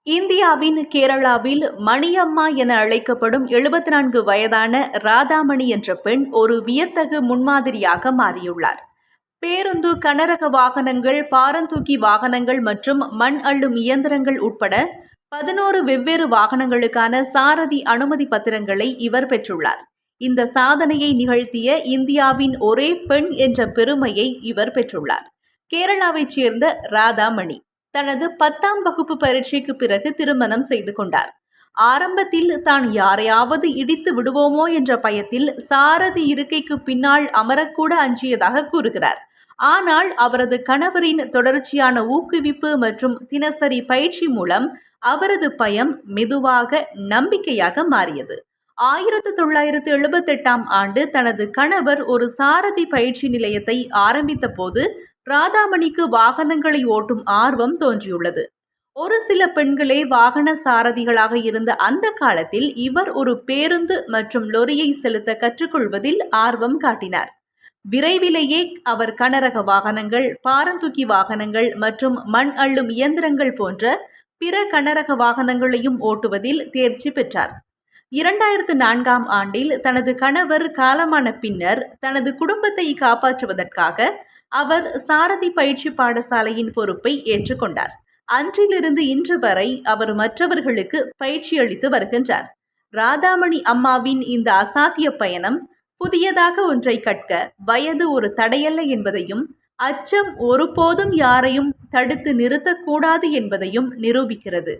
இந்தியாவின் கேரளாவில் மணியம்மா என அழைக்கப்படும் 74 வயதான ராதாமணி என்ற பெண் ஒரு வியத்தகு முன்மாதிரியாக மாறியுள்ளார். பேருந்து, கனரக வாகனங்கள், பாரந்தூக்கி வாகனங்கள் மற்றும் மண் அள்ளும் இயந்திரங்கள் உட்பட 11 வெவ்வேறு வாகனங்களுக்கான சாரதி அனுமதி பத்திரங்களை இவர் பெற்றுள்ளார். இந்த சாதனையை நிகழ்த்திய இந்தியாவின் ஒரே பெண் என்ற பெருமையை இவர் பெற்றுள்ளார். கேரளாவைச் சேர்ந்த ராதாமணி தனது 10ஆம் வகுப்பு பரீட்சைக்கு பிறகு திருமணம் செய்து கொண்டார். ஆரம்பத்தில் தான் யாரையாவது இடித்து விடுவோமோ என்ற பயத்தில் சாரதி இருக்கைக்கு பின்னால் அமரக்கூட அஞ்சியதாக கூறுகிறார். ஆனால் அவரது கணவரின் தொடர்ச்சியான ஊக்குவிப்பு மற்றும் தினசரி பயிற்சி மூலம் அவரது பயம் மெதுவாக நம்பிக்கையாக மாறியது. 1978ஆம் ஆண்டு தனது கணவர் ஒரு சாரதி பயிற்சி நிலையத்தை ஆரம்பித்த போது ராதாமணிக்கு வாகனங்களை ஓட்டும் ஆர்வம் தோன்றியுள்ளது. ஒரு சில பெண்களே வாகன சாரதிகளாக இருந்த அந்த காலத்தில் இவர் ஒரு பேருந்து மற்றும் லொரியை செலுத்த கற்றுக்கொள்வதில் ஆர்வம் காட்டினார். விரைவிலேயே அவர் கனரக வாகனங்கள், பாரந்தூக்கி வாகனங்கள் மற்றும் மண் அள்ளும் இயந்திரங்கள் போன்ற பிற கனரக வாகனங்களையும் ஓட்டுவதில் தேர்ச்சி பெற்றார். 2004ஆம் ஆண்டில் தனது கணவர் காலமான பின்னர் தனது குடும்பத்தை காப்பாற்றுவதற்காக அவர் சாரதி பயிற்சி பாடசாலையின் பொறுப்பை ஏற்றுக்கொண்டார். அன்றிலிருந்து இன்று வரை அவர் மற்றவர்களுக்கு பயிற்சி அளித்து வருகின்றார். ராதாமணி அம்மாவின் இந்த அசாத்திய பயணம் புதியதாக ஒன்றை கற்க வயது ஒரு தடையல்ல என்பதையும், அச்சம் ஒருபோதும் யாரையும் தடுத்து நிறுத்தக்கூடாது என்பதையும் நிரூபிக்கிறது.